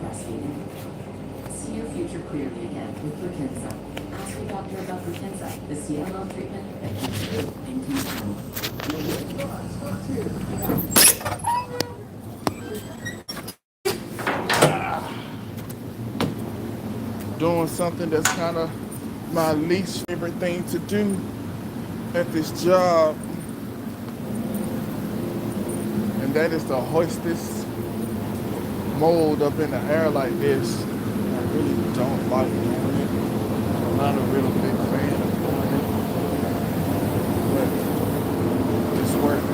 breastfeeding. See your future clearly again with Brukinsa. Ask your doctor about Brukinsa, the CLL treatment that keeps you in control. Doing something that's kind of my least favorite thing to do at this job, and that is to hoist this mold up in the air like this. I really don't like doing it. I'm not a real big fan of doing it, but it's work.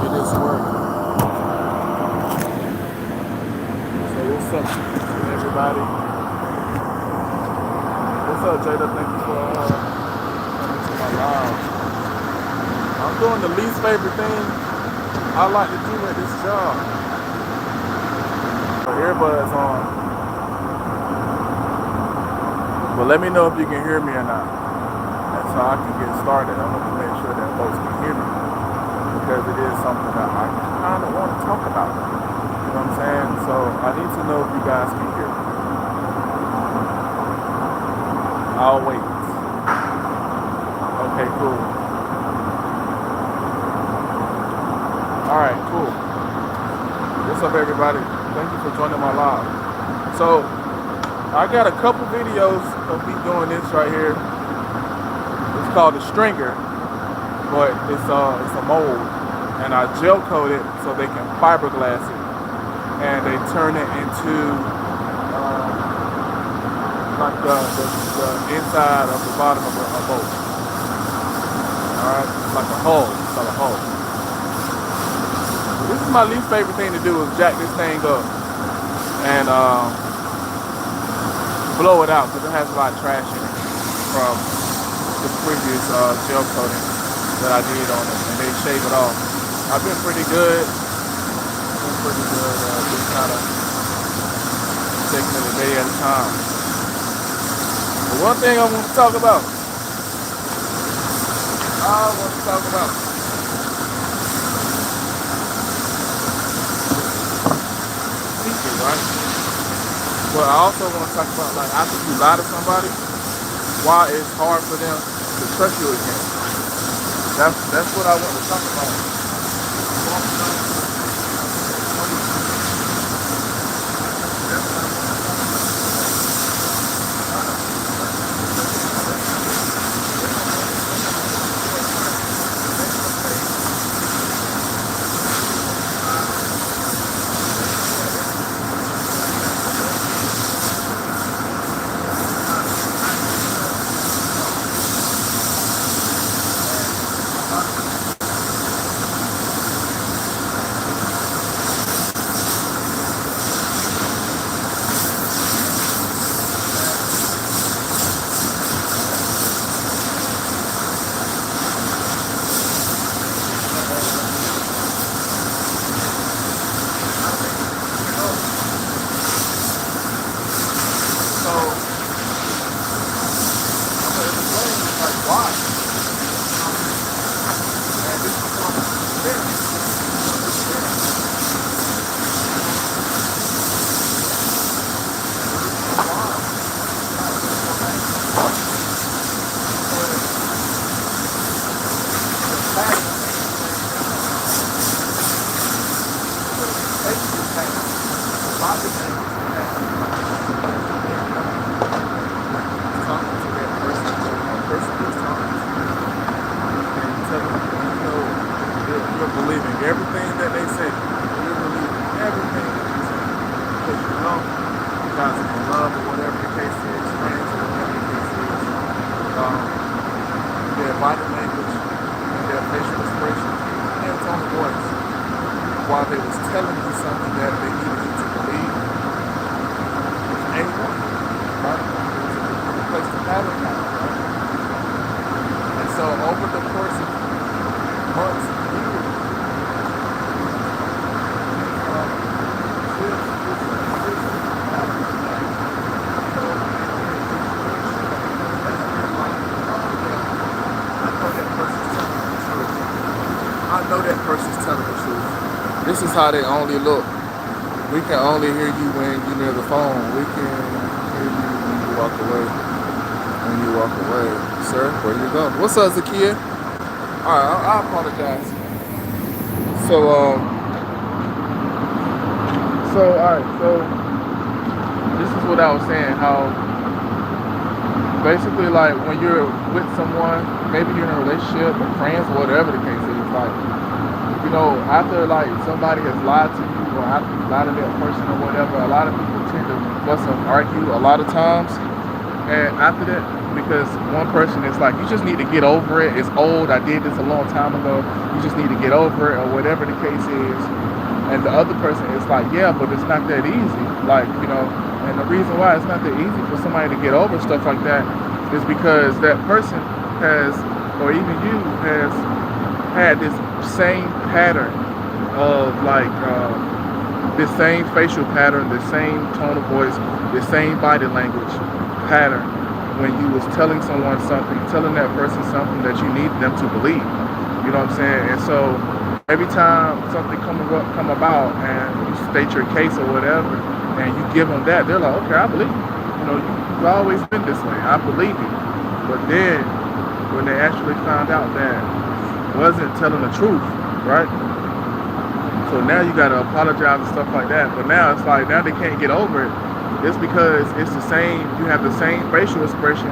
It is work. So what's up, everybody? What's up, Jada? Thank you for coming to my live. I'm doing the least favorite thing I like to do at this job. Earbuds on. But let me know if you can hear me or not. And so I can get started. I want to make sure that folks can hear me. Because it is something that I kind of want to talk about. You know what I'm saying? So I need to know if you guys can hear me. I'll wait. Okay, cool. Alright, cool. What's up, everybody? Thank you for joining my live. So, I got a couple videos of me doing this right here. It's called a stringer, but it's a mold, and I gel coat it so they can fiberglass it, and they turn it into like the inside of the bottom of a boat. All right, like a hull. It's like a hull. This is my least favorite thing to do is jack this thing up and blow it out because it has a lot of trash in it from the previous gel coating that I did on it, and they shave it off. I've been pretty good. Just kind of taking it a day at a time. But one thing I want to talk about. Teaching, right? But I also want to talk about, like, after you lie to somebody, why it's hard for them to trust you again. That's what I want to talk about. You're believing everything that they say. You're believing everything that they say. Because you know you guys are in love or whatever the case is, friends or whatever the case is. Their body language and their facial expressions and their tone of voice while they was telling you something that they needed you to believe was A1, right? It was a place to pattern that, right? And so over the course of months and years, I know that person's telling the truth. This is how they only look. We can only hear you when you're near the phone. We can hear you when you walk away. When you walk away. Sir, where you go? What's up, Zakia? Alright, I apologize. So, so this is what I was saying, how basically like when you're with someone, maybe you're in a relationship or friends, whatever the case is, like, you know, after like somebody has lied to you or after you lied to that person or whatever, a lot of people tend to fuss and argue a lot of times. And after that, because one person is like, you just need to get over it. It's old. I did this a long time ago. You just need to get over it or whatever the case is. And the other person is like, yeah, but it's not that easy. Like, you know, and the reason why it's not that easy for somebody to get over stuff like that is because that person has, or even you, has had this same pattern of like, this same facial pattern, the same tone of voice, the same body language pattern when you was telling someone something, telling that person something that you need them to believe. You know what I'm saying? And so every time something come about and you state your case or whatever, and you give them that, they're like, okay, I believe you. You know, you've always been this way. I believe you. But then when they actually found out that wasn't telling the truth, right? So now you gotta apologize and stuff like that. But now it's like, now they can't get over it. It's because it's the same, you have the same facial expression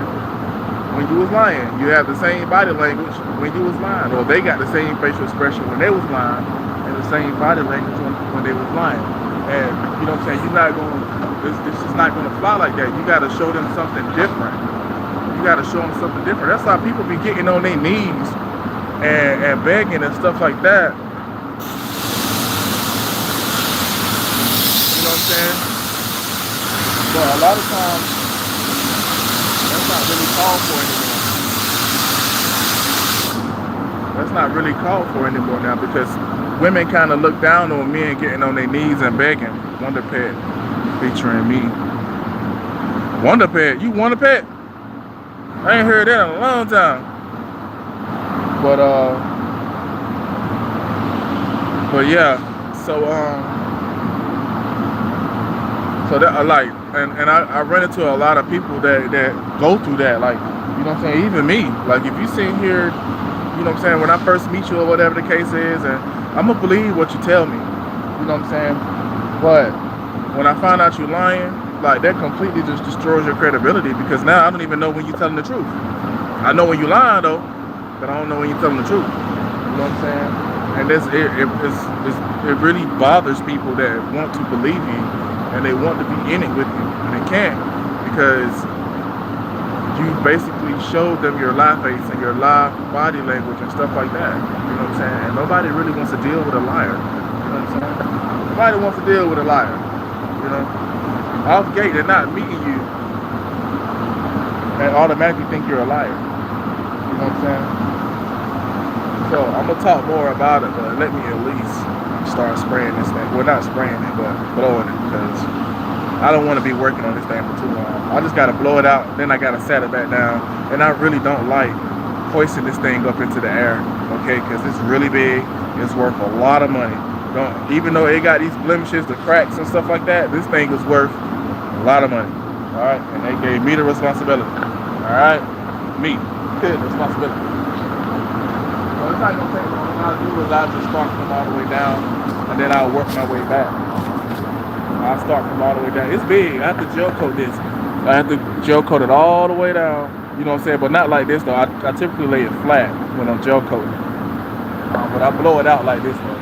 when you was lying. You have the same body language when you was lying. Or they got the same facial expression when they was lying and the same body language when they was lying. And you know what I'm saying? You're not going to, this is not going to fly like that. You got to show them something different. You got to show them something different. That's why people be getting on their knees and begging and stuff like that. You know what I'm saying? But a lot of times, that's not really called for anymore. That's not really called for anymore now because women kind of look down on men getting on their knees and begging. Wonder Pet featuring me. Wonder Pet? You Wonder Pet? I ain't heard that in a long time. But yeah, so that like, and I run into a lot of people that go through that, like, you know what I'm saying, even me, like, if you sit here, you know what I'm saying, when I first meet you or whatever the case is, and I'm gonna believe what you tell me, you know what I'm saying, but when I find out you lying, like, that completely just destroys your credibility, because now I don't even know when you're telling the truth. I know when you lying though, but I don't know when you're telling the truth, you know what I'm saying, and it really bothers people that want to believe you, and they want to be in it with you, and they can't, because you basically showed them your lie face and your lie body language and stuff like that. You know what I'm saying? And nobody really wants to deal with a liar. You know what I'm saying? Nobody wants to deal with a liar. You know? Off gate, they're not meeting you and automatically think you're a liar. You know what I'm saying? So I'm gonna talk more about it, but let me at least start spraying this thing. Well, not spraying it, but blowing it, because I don't want to be working on this thing for too long. I just got to blow it out, then I got to set it back down, and I really don't like hoisting this thing up into the air, okay, because it's really big, it's worth a lot of money. Even though it got these blemishes, the cracks and stuff like that, this thing is worth a lot of money, all right, and they gave me the responsibility, all right, me, the responsibility. So it's not going to take long. What I'll do is I'll just start from all the way down, and then I'll work my way back. I'll start from all the way down. It's big. I have to gel coat this. I have to gel coat it all the way down. You know what I'm saying? But not like this though. I typically lay it flat when I'm gel coating. But I blow it out like this though.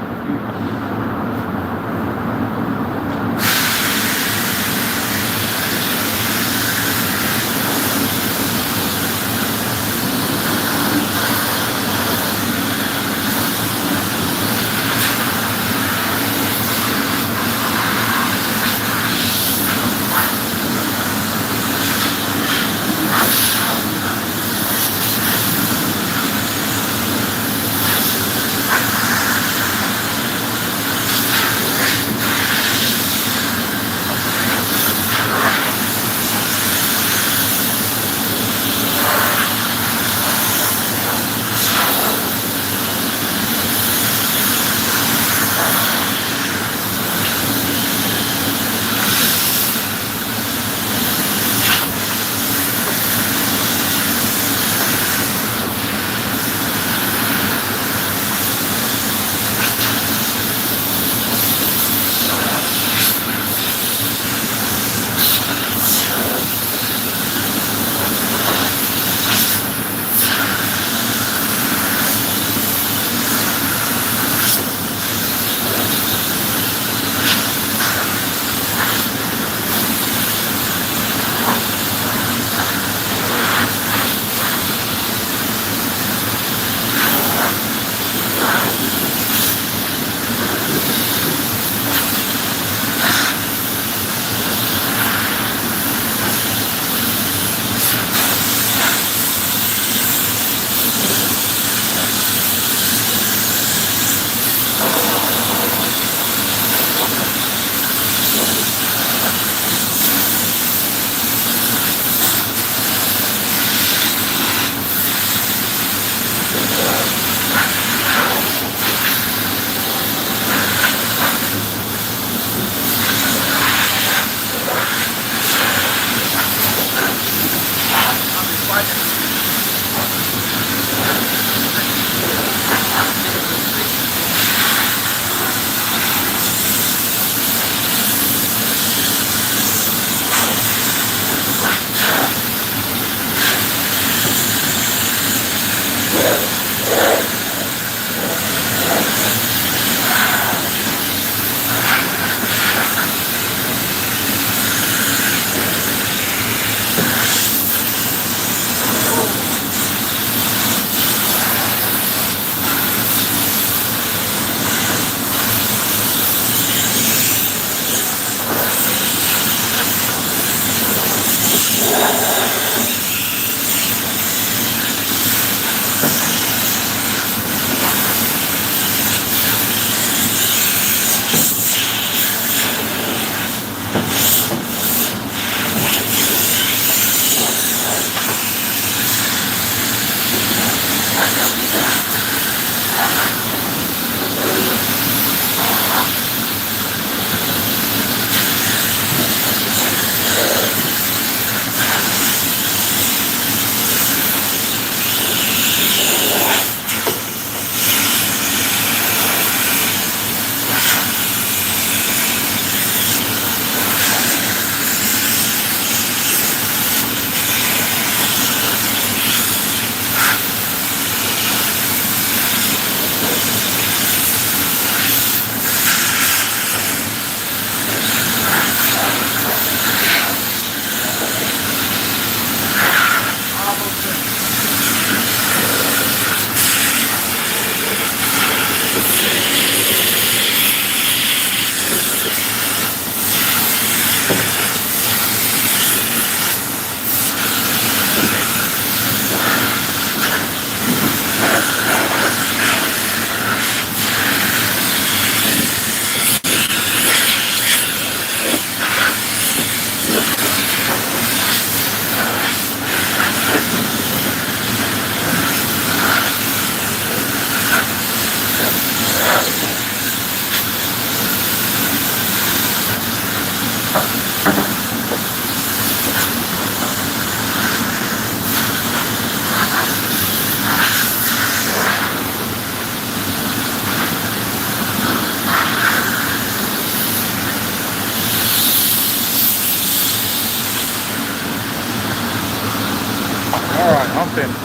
finished.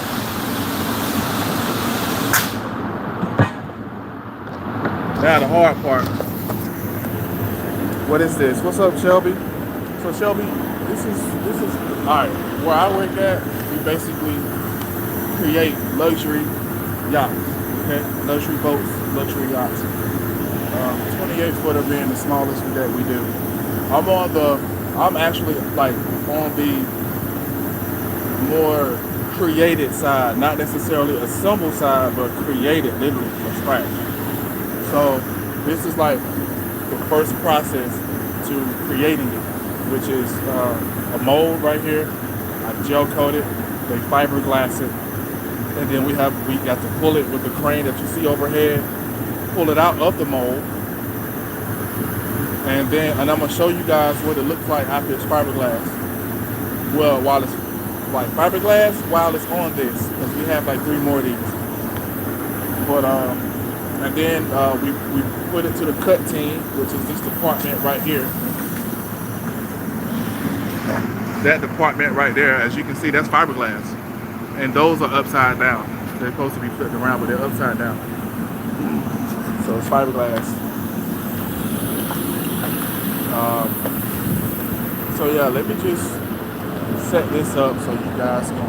Now the hard part. What is this? What's up, Shelby? So Shelby, this is all right. Where I work at, we basically create luxury yachts. Okay, luxury boats, luxury yachts. 28 footer being the smallest that we do. I'm actually like on the more created side, not necessarily assembled side, but created literally from scratch. So this is like the first process to creating it, which is a mold right here. I gel coat it, they fiberglass it, and then we got to pull it with the crane that you see overhead, pull it out of the mold, and I'm gonna show you guys what it looks like after it's fiberglass. Well, while it's like fiberglass, while it's on this, because we have like 3 more of these. But and then we put it to the cut team, which is this department right here. That department right there, as you can see, that's fiberglass. And those are upside down. They're supposed to be flipped around, but they're upside down. So it's fiberglass. So yeah, let me just set this up so you guys can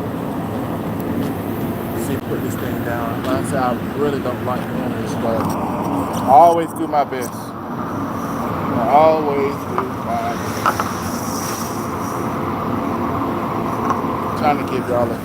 see, put this thing down. Like I said, I really don't like doing this, but I always do my best. I always do my best. I'm trying to give y'all a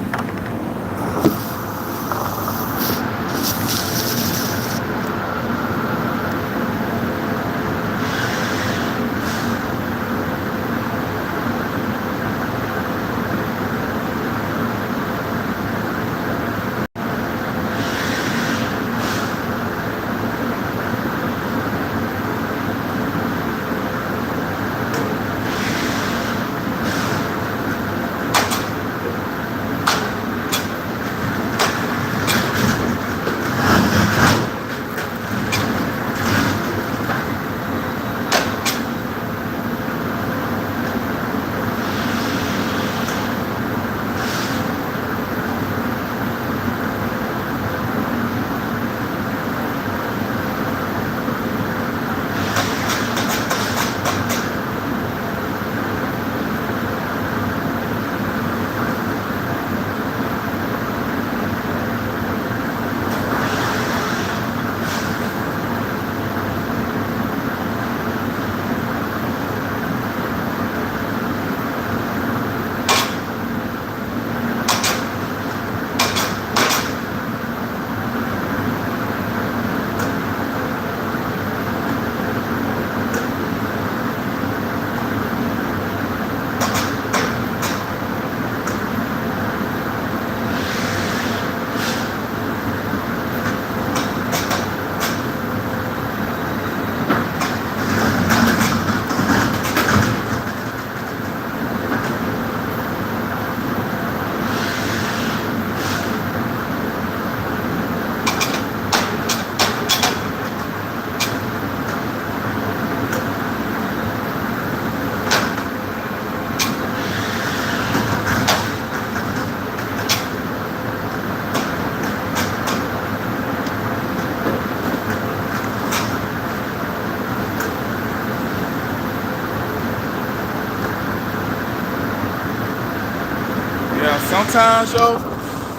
sometimes, yo,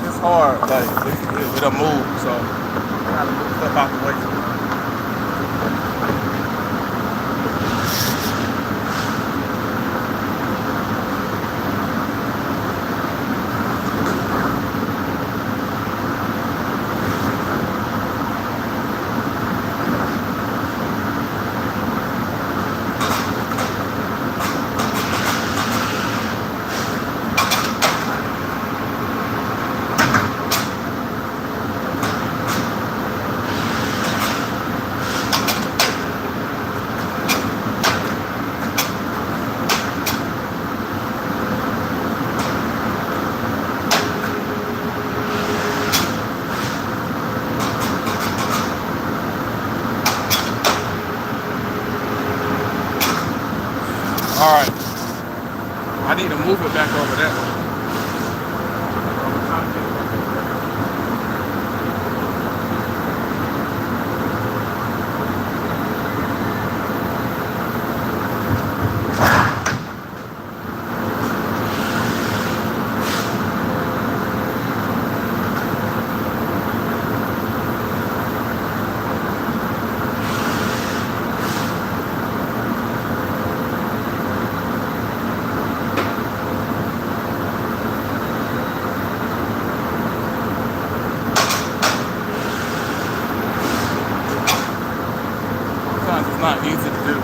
it's hard. Like, it'll move, so I gotta move stuff out the way. All right, I need to move it back over that way. sometimes it's not easy to do.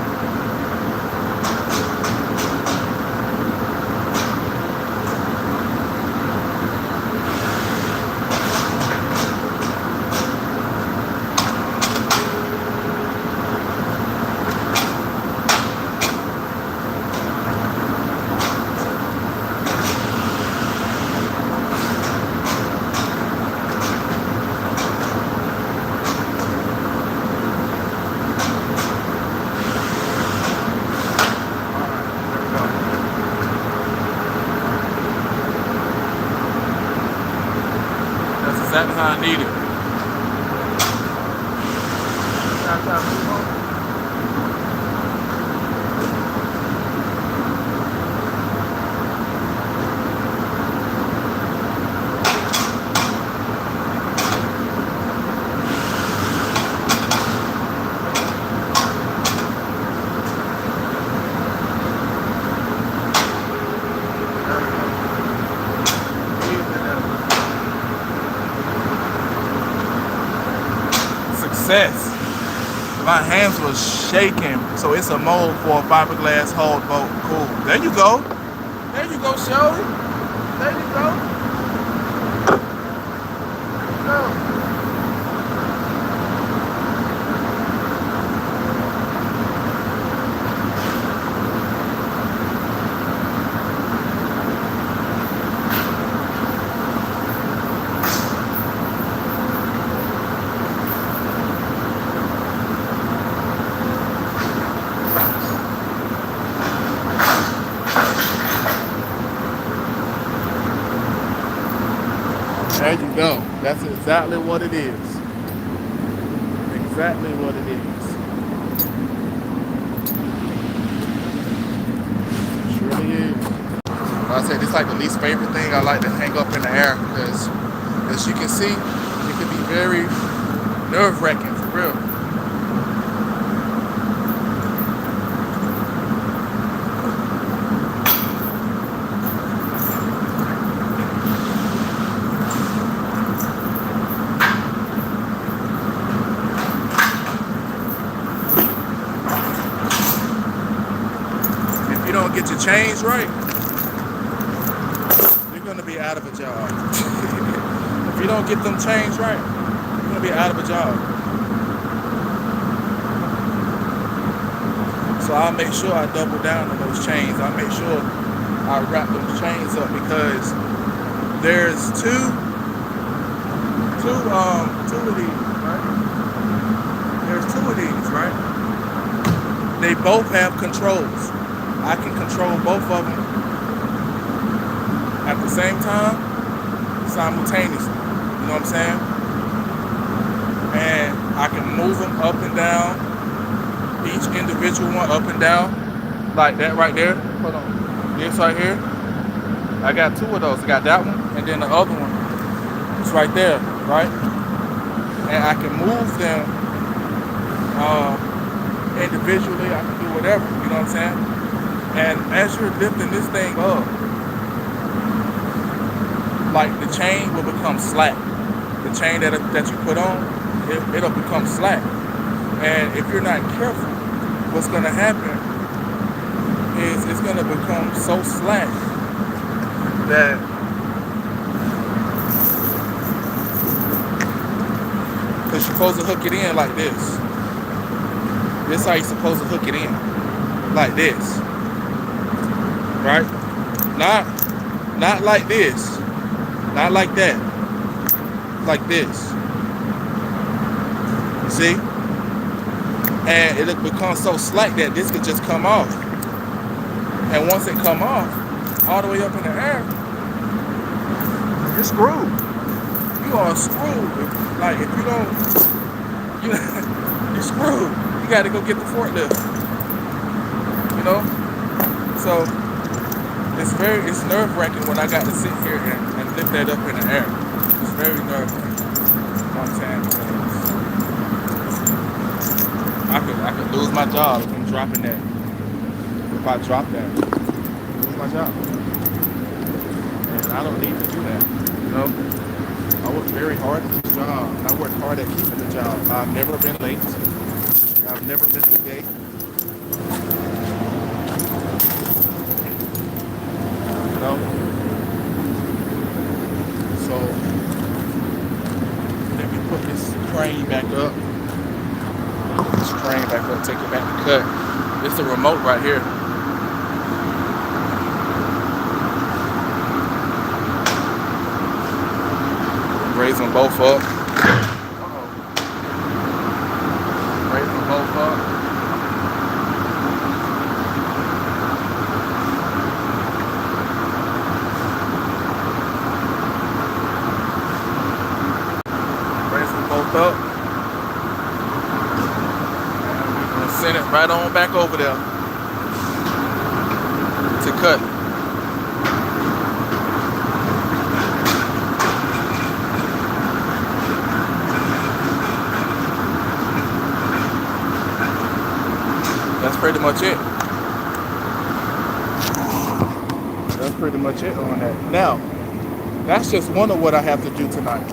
That's exactly how I need it. Success. My hands was shaking, so it's a mold for a fiberglass hull boat. Cool. There you go. There you go, Shelly. There you go. There you go. There you go. That's exactly what it is. Exactly what it is. It really is. Like I said, it's like the least favorite thing I like to hang up in the air because, as you can see, it can be very nerve-wracking for real. If you don't get your chains right, you're gonna be out of a job. If you don't get them chains right, you're gonna be out of a job. So I'll make sure I double down on those chains. I'll make sure I wrap those chains up because there's two of these, right? There's two of these, right? They both have controls. I can control both of them at the same time, simultaneously. You know what I'm saying? And I can move them up and down, each individual one up and down, like that right there. Hold on. This right here. I got two of those. I got that one, and then the other one is right there, right? And I can move them individually. I can do whatever. You know what I'm saying? And as you're lifting this thing up, like the chain will become slack. The chain that you put on, it'll become slack. And if you're not careful, what's going to happen is it's going to become so slack that you're supposed to hook it in like this. This is how you're supposed to hook it in, like this. Right? Not like this. Not like that. Like this. See? And it'll become so slack that this could just come off. And once it come off, all the way up in the air, you're screwed. You are screwed. Like if you don't, you're screwed. You got to go get the forklift. You know? So it's nerve-wracking when I got to sit here and lift that up in the air. It's very nerve-wracking. You know what I'm saying? I could lose my job if I'm dropping that. If I drop that, I lose my job. And I don't need to do that. You know? I work very hard at this job. And I work hard at keeping the job. I've never been late. I've never missed a day. You know? So let me put this crane back up. Put this crane back up, take it back to cut. It's the remote right here. Raise them both up. Raise them both up. Raise them both up. And we're gonna send it right on back over there to cut. That's pretty much it. That's pretty much it on that. Now, that's just one of what I have to do tonight.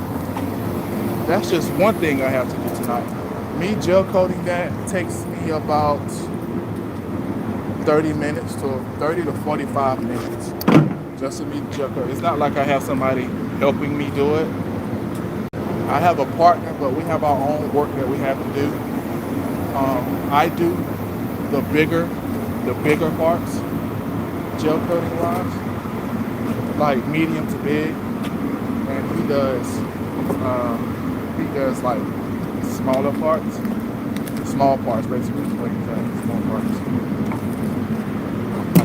That's just one thing I have to do tonight. Me gel coating that takes me about 30 minutes to 30 to 45 minutes. Just to me gel coat. It's not like I have somebody helping me do it. I have a partner, but we have our own work that we have to do. I do the bigger parts, gel coating wise, like medium to big, and he does like smaller parts, small parts basically. What he's saying, small parts.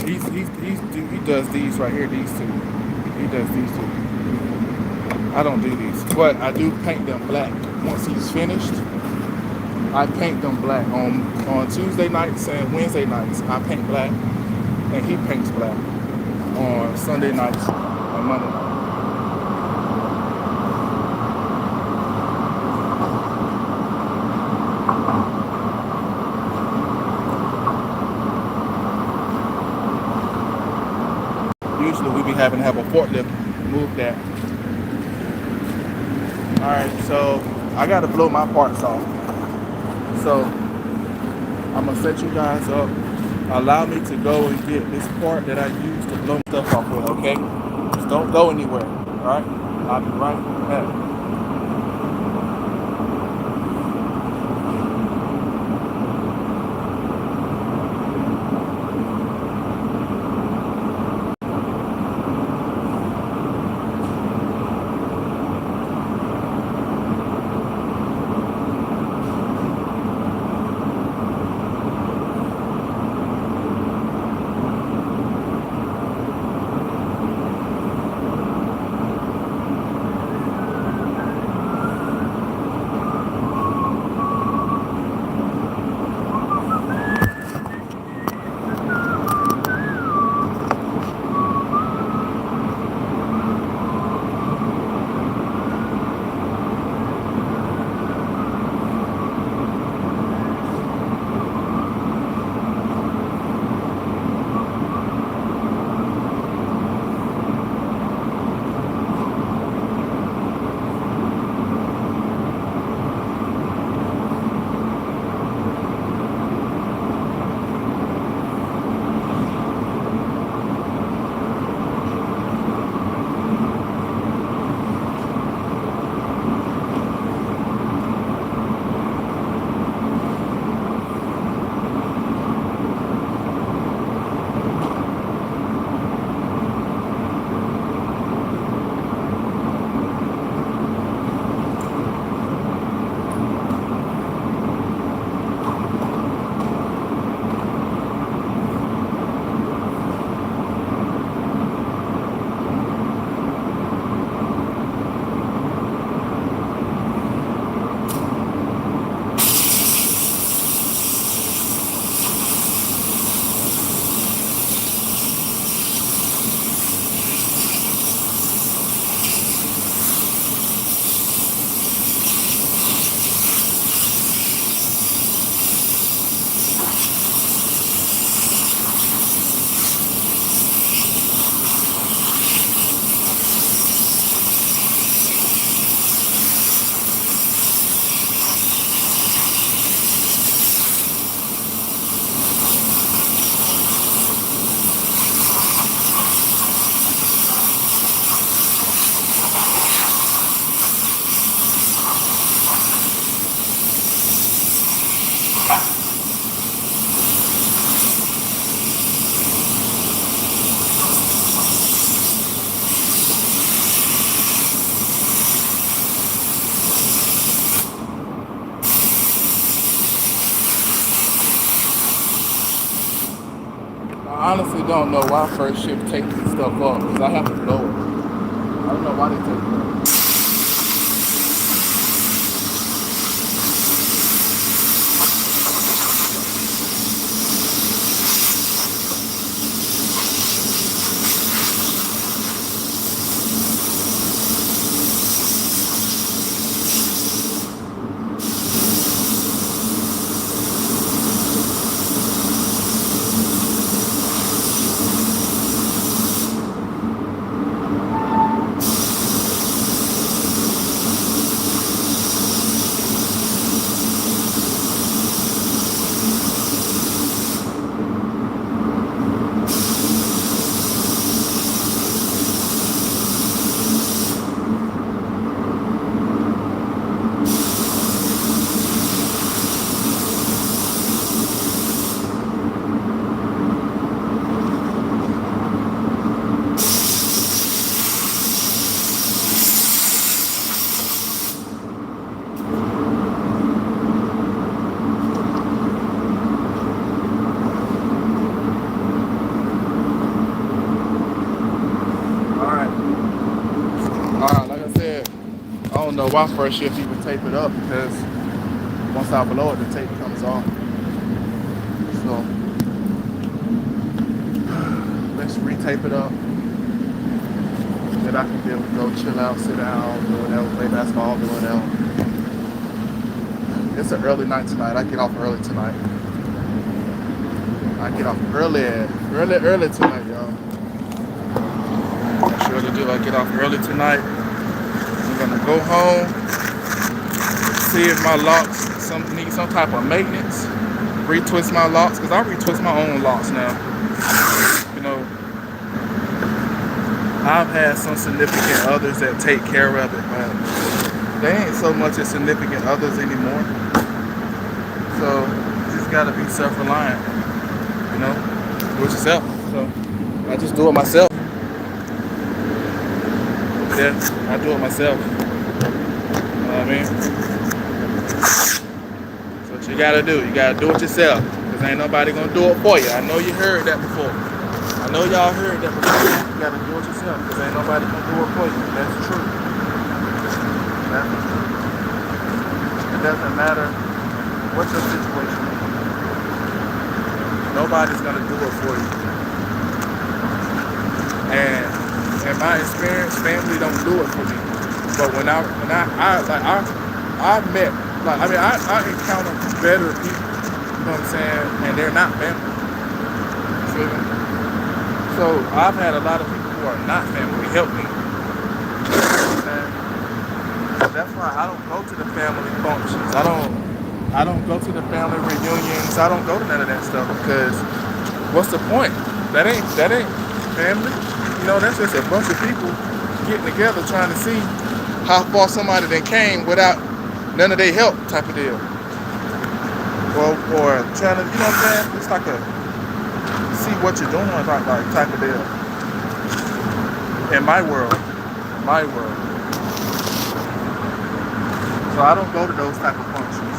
He does these right here, these two. He does these two. I don't do these, but I do paint them black once he's finished. I paint them black on Tuesday nights and Wednesday nights. I paint black, and he paints black on Sunday nights and Monday nights. Usually we be having to have a forklift move that. All right, so I got to blow my parts off. So I'm gonna set you guys up. Allow me to go and get this part that I use to blow stuff off with, okay? Just don't go anywhere, all right? I'll be right back. honestly don't know why First Shift takes this stuff up because I have to blow it. I don't know why they take it up. Alright, like I said, I don't know why First Shift even tape it up because once I blow it, the tape comes off. So let's retape it up. Then I can be able to go chill out, sit down, do whatever, play basketball, do whatever. It's an early night tonight. I get off early tonight. I get off early tonight, y'all. I surely do. I get off early tonight. I'm gonna go home, see if my locks need some type of maintenance, retwist my locks, because I retwist my own locks now. You know, I've had some significant others that take care of it, but they ain't so much as significant others anymore. So you just gotta be self-reliant, you know, do it yourself. So I just do it myself. Yeah, I do it myself. You know what I mean? So what you gotta do, you gotta do it yourself. Because ain't nobody gonna do it for you. I know you heard that before. I know y'all heard that before. You gotta do it yourself. Because ain't nobody gonna do it for you. That's true. That's true. It doesn't matter what your situation is. Nobody's gonna do it for you. And in my experience, family don't do it for me. But when I met, like, I mean, I encounter better people, you know what I'm saying? And they're not family. You feel me? So I've had a lot of people who are not family help me. You know what I'm saying? That's why I don't go to the family functions. I don't go to the family reunions. I don't go to none of that stuff because what's the point? That ain't family. You know, that's just a bunch of people getting together trying to see how far somebody then came without none of their help type of deal. Or trying to, you know what I'm saying? It's like a see what you're doing like type of deal. In my world. So I don't go to those type of functions.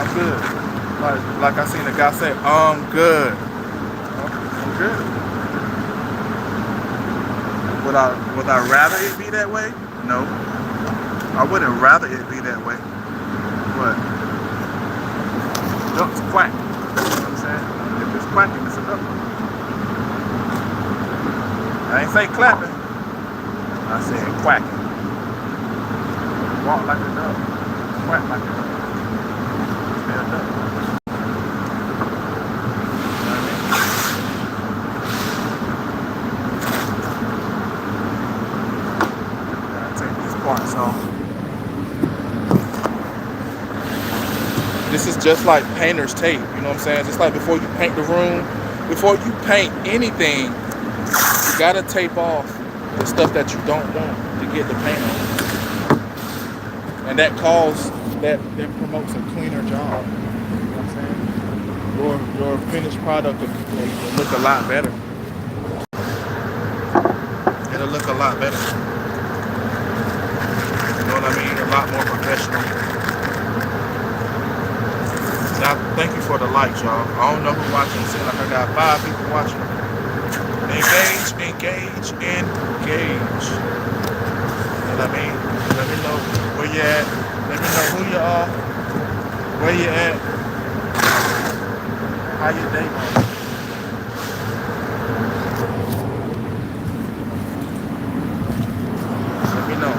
I'm good. Like I seen a guy say, I'm good. I'm good. Would I rather it be that way? No. I wouldn't rather it be that way. But ducks quack. You know what I'm saying? If it's quacking, it's a duck. I ain't say clapping. I said quacking. Walk like a duck. Quack like a duck. Stay a duck. So this is just like painter's tape, you know what I'm saying? Just like before you paint the room, before you paint anything, you gotta tape off the stuff that you don't want to get the paint on. And that promotes a cleaner job. You know what I'm saying? Your finished product will look a lot better. It'll look a lot better. You know what I mean? A lot more professional. Now, thank you for the likes, y'all. I don't know who's watching. It seems like I got 5 people watching. Engage, engage, engage. And let me know where you at. Let me know who you are, where you at, how your day going. Let me know.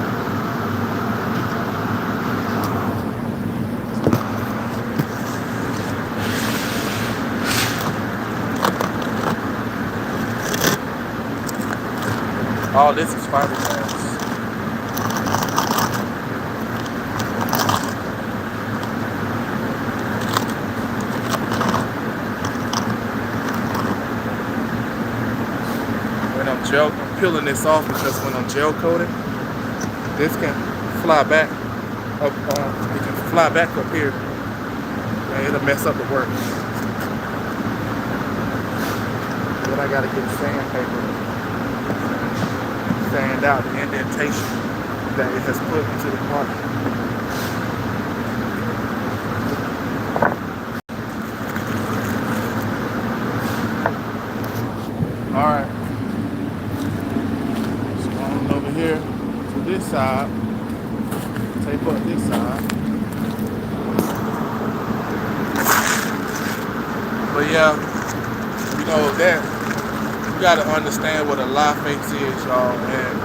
All this is fiberglass. When I'm peeling this off because when I'm gel coating, this can fly back up. It can fly back up here, and it'll mess up the work. Then I gotta get sandpaper, sand out the indentation that it has put into the part. Alright, so on over here to this side, tape up this side. But yeah, you know that you gotta understand what a lie face is, y'all, and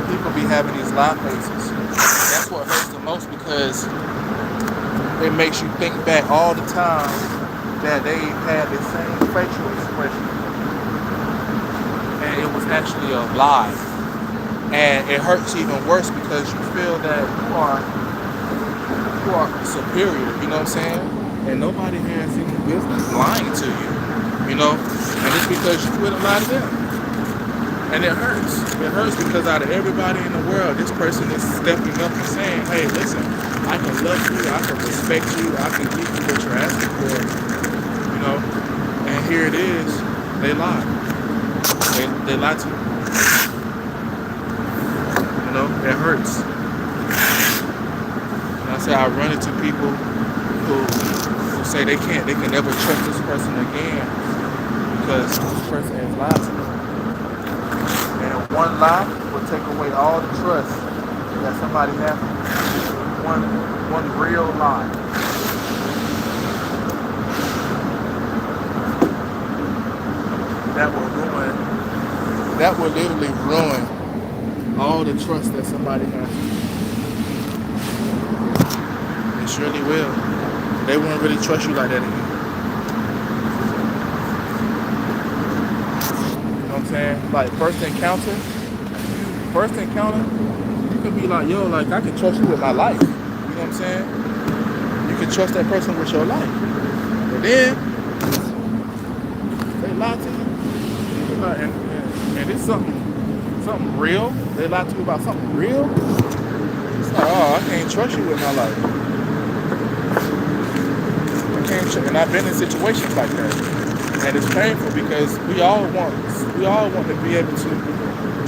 people be having these lie faces. That's what hurts the most because it makes you think back all the time that they had the same facial expression. And it was actually a lie. And it hurts even worse because you feel that you are superior, you know what I'm saying? And nobody has any business lying to you, you know? And it's because you wouldn't lie to them. And it hurts. It hurts because out of everybody in the world, this person is stepping up and saying, hey, listen, I can love you, I can respect you, I can give you what you're asking for, you know? And here it is, they lie. They lie to you. You know, it hurts. And I say I run into people who say they can never trust this person again because this person has lied to them. And one lie will take away all the trust that somebody has. One real lie. That will literally ruin all the trust that somebody has. It surely will. They won't really trust you like that again. You know what I'm saying? Like first encounter, you can be like, yo, like I can trust you with my life. You know what I'm saying? You can trust that person with your life. But then they lie to you. And it's something real. They lie to you about something real. It's like, oh, I can't trust you with my life. I can't trust. And I've been in situations like that, and it's painful because we all want to be able to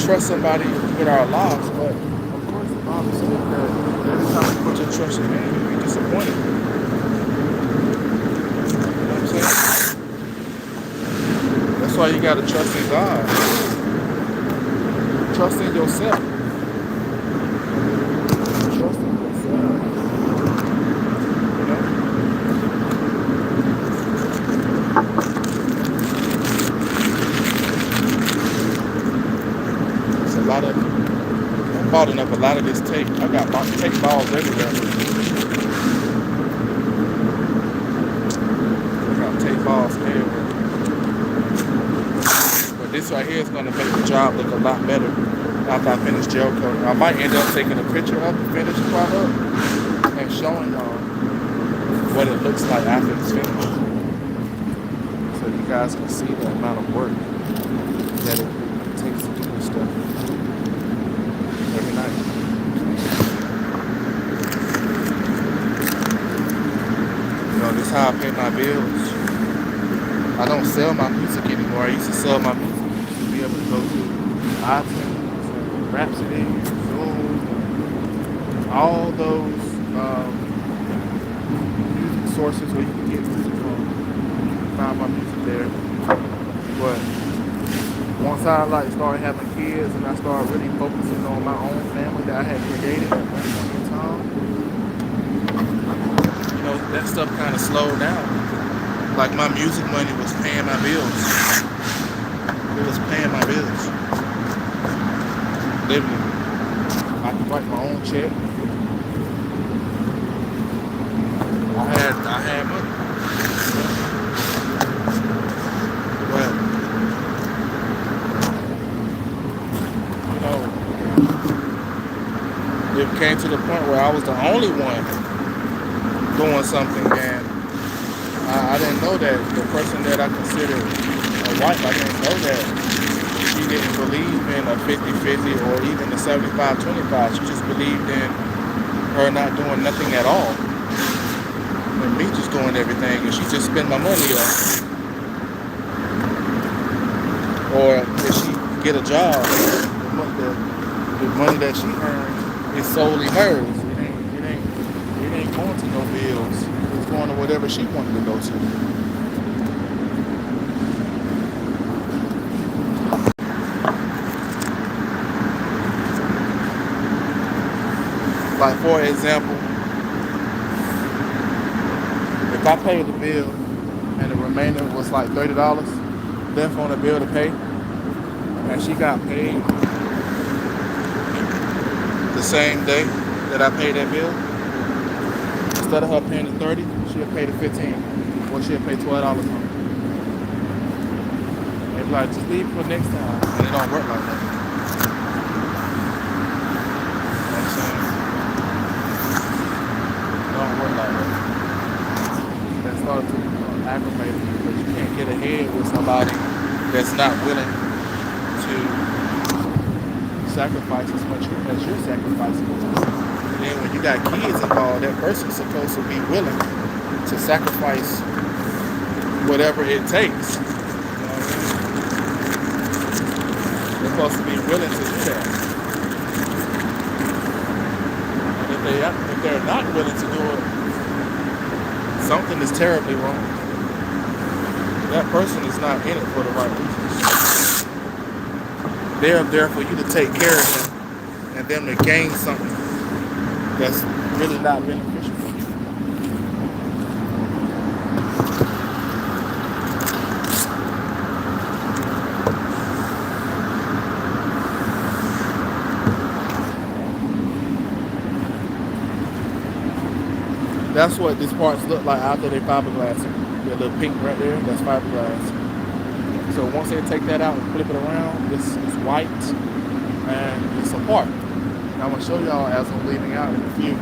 trust somebody with our lives. But of course, the Bible says that every time you put your trust in man, you'll be disappointed. You know what I'm saying? That's why you gotta trust in God. Trust in yourself. Trust in yourself. You know? There's a lot of, I'm balling up a lot of this tape. I got tape balls everywhere. I got tape balls everywhere. But this right here is going to make the job look a lot better after I finish gel coating. I might end up taking a picture of the finished product and showing y'all what it looks like after it's finished. So you guys can see the amount of work that it takes to do this stuff every night. You know, this is how I pay my bills. I don't sell my music anymore. I used to sell my music. To be able to go to iTunes, Rhapsody, Zoom, all those music sources where you can get music from. You can find my music there. But once I like started having kids and I started really focusing on my own family that I had created at one point in time, you know, that stuff kind of slowed down. Like my music money was paying my bills. It was paying my bills. Literally. I could write my own check. I had money. But you know, it came to the point where I was the only one doing something, and I didn't know that the person that I considered a wife, I didn't know that she didn't believe in a 50-50 or even the 75-25. She just believed in her not doing nothing at all. And me just doing everything, and she just spend my money up. Or if she get a job, the money that she earns is solely hers. It ain't going to no bills. It's going to whatever she wanted to go to. Like for example, if I paid the bill and the remainder was like $30 left on the bill to pay, and she got paid the same day that I paid that bill, instead of her paying the 30, she'll pay the 15, or she'll pay $12 on it. They be like, just leave it for next time, and it don't work like that. You know what I'm saying? It don't work like that. That started to aggravate me, because you can't get ahead with somebody that's not willing to sacrifice as much as you're sacrificing. And then when you got kids involved, that person's supposed to be willing to sacrifice whatever it takes. You know what I mean? They're supposed to be willing to do that. And if they're not willing to do it, something is terribly wrong. That person is not in it for the right reasons. They're there for you to take care of them and them to gain something that's really not beneficial for you. That's what these parts look like after they fiberglass it. The little pink right there, that's fiberglass. So once they take that out and flip it around, this is white and it's apart. And I'm gonna show y'all as I'm leaving out in a few.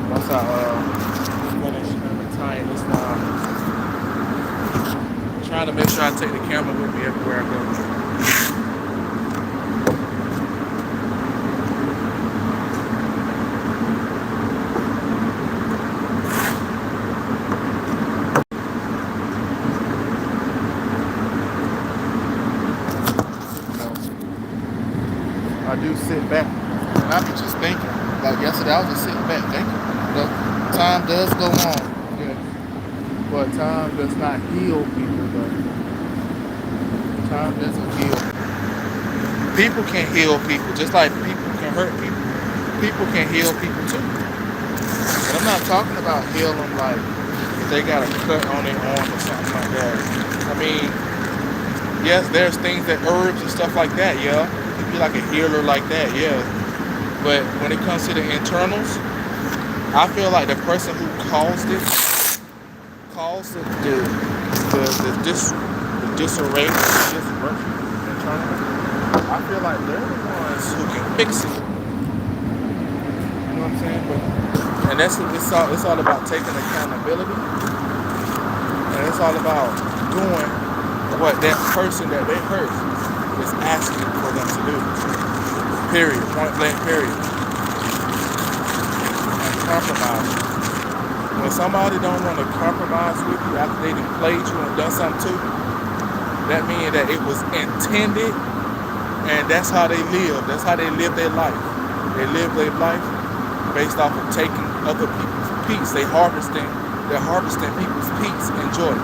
Once I finish tying this down. I'm trying to make sure I take the camera with me everywhere I go. I do sit back, and I be just thinking. Like yesterday, I was just sitting back thinking. But time does go on, okay? But time does not heal people, though. Time doesn't heal. People can heal people, just like people can hurt people. People can heal people too. And I'm not talking about heal them like if they got a cut on their arm or something like that. I mean, yes, there's things that herbs and stuff like that, yeah. Be like a healer like that, yeah. But when it comes to the internals, I feel like the person who caused the disarray, the disruption internally, I feel like they're the ones who can fix it. You know what I'm saying? And it's all about taking accountability, and it's all about doing what that person that they hurt is asking for them to do. Period. Point blank, period. And compromise. When somebody don't want to compromise with you after they done played you and done something to you, that means that it was intended, and that's how they live. That's how they live their life. They live their life based off of taking other people's peace. They harvesting They're harvesting people's peace and joy.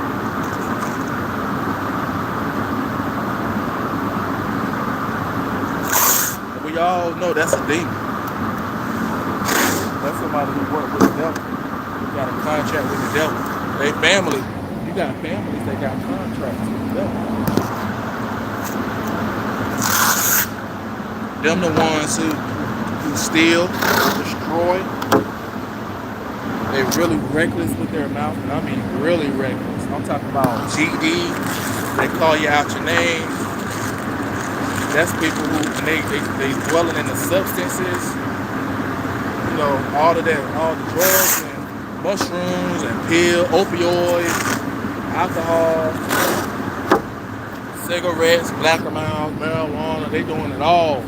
We all know that's a demon. That's somebody who worked with the devil. You got a contract with the devil. They family. You got families that got contracts with the devil. Them the ones who steal, destroy. They really reckless with their mouth, and I mean really reckless. I'm talking about GD. They call you out your name. That's people who they dwelling in the substances. You know, all of that, all the drugs and mushrooms and opioids, alcohol, cigarettes, black amount, marijuana. They doing it all.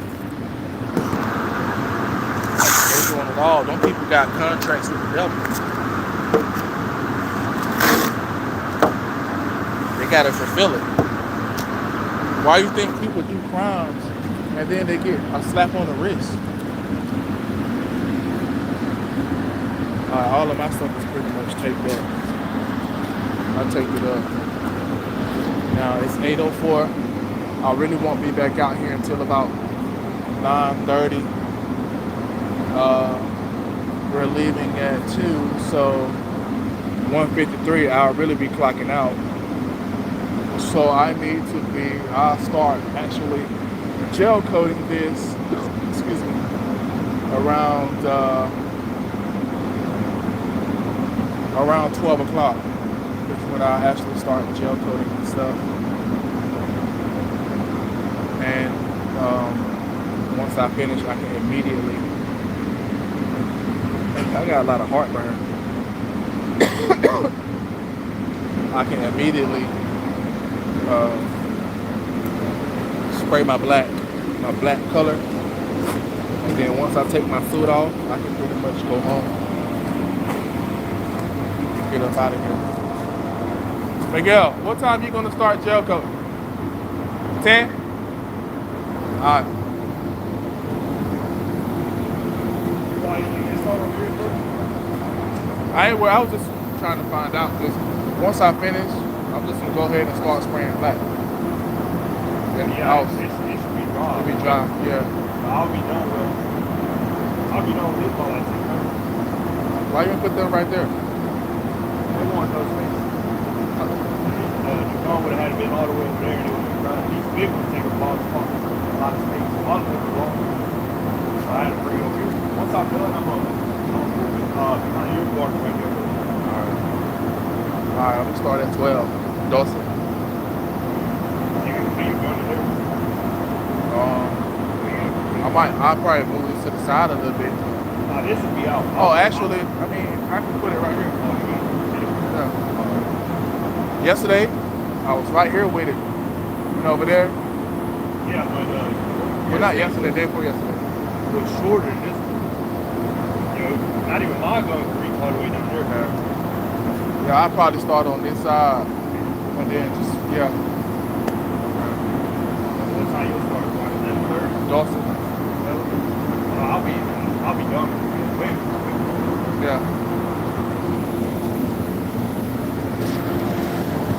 They doing it all. Them people got contracts with the devil. They gotta fulfill it. Why you think people do crimes and then they get a slap on the wrist? All of my stuff is pretty much taped up. I taped it up. Now it's 8:04. I really won't be back out here until about 9:30. We're leaving at 2, so 1:53 I'll really be clocking out. So I'll start actually gel coating this, excuse me, around 12 o'clock is when I actually start gel coating and stuff. And once I finish, I can immediately, I got a lot of heartburn. I can immediately spray my black color, and then once I take my suit off, I can pretty much go home. Get us out of here. Miguel, what time you gonna start gel coating? 10? Alright. I was just trying to find out, because once I finish, I'm just gonna go ahead and start spraying black. And it should be dry. It'll be dry, yeah. I'll be done with this ball at 6:30. Why you gonna put them right there? They want those things. The car would have had to been all the way over there, and it would be dry. These big ones take a lot of space. A lot of space. A lot of them are long. So I had to bring it over here. Once I'm done, I'm gonna use water right there. Alright, I'm gonna start at 12. Dawson. You can see you going to there. I'll probably move this to the side a little bit. This would be out. Oh, actually, I mean, I can put it right here. Yeah. Yesterday, I was right here with it. You know, over there. Yeah, but well, not yesterday, day before yesterday. It was shorter than this one. You know, not even mine going to reach all the way down there. Yeah, I'll probably start on this side, and then just, yeah. What time you'll start? 11:30? Dawson. I'll be done. Wait. Yeah.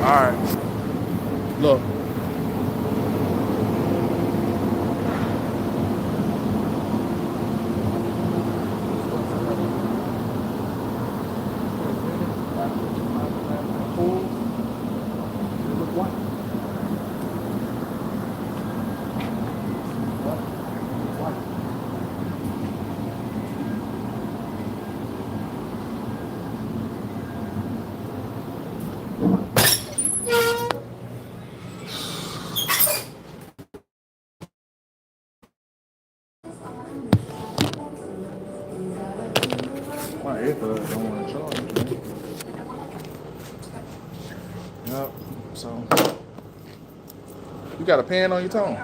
Alright. Look. My earbuds don't want to charge, man. Yep, so. You got a pen on your tongue?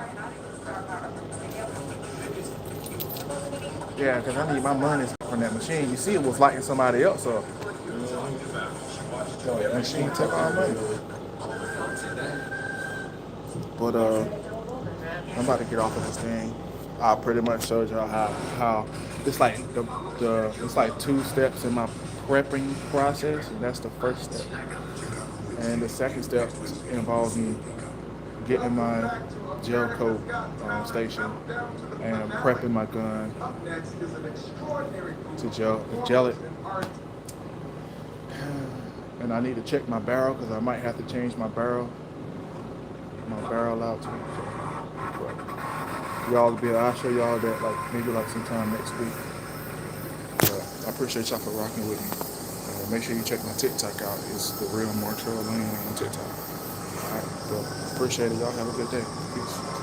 Yeah, because I need my money from that machine. You see, it was lighting somebody else up. That machine took our money. But, I'm about to get off of this thing. I pretty much showed y'all how it's like it's like 2 steps in my prepping process. And that's the first step. And the second step involves me getting my gel coat station and prepping my gun to gel it. And I need to check my barrel because I might have to change my barrel out too. But I'll show y'all that maybe sometime next week. I appreciate y'all for rocking with me. Make sure you check my TikTok out. It's The Real Martrell Lane on TikTok. All right, well, appreciate it. Y'all have a good day. Peace.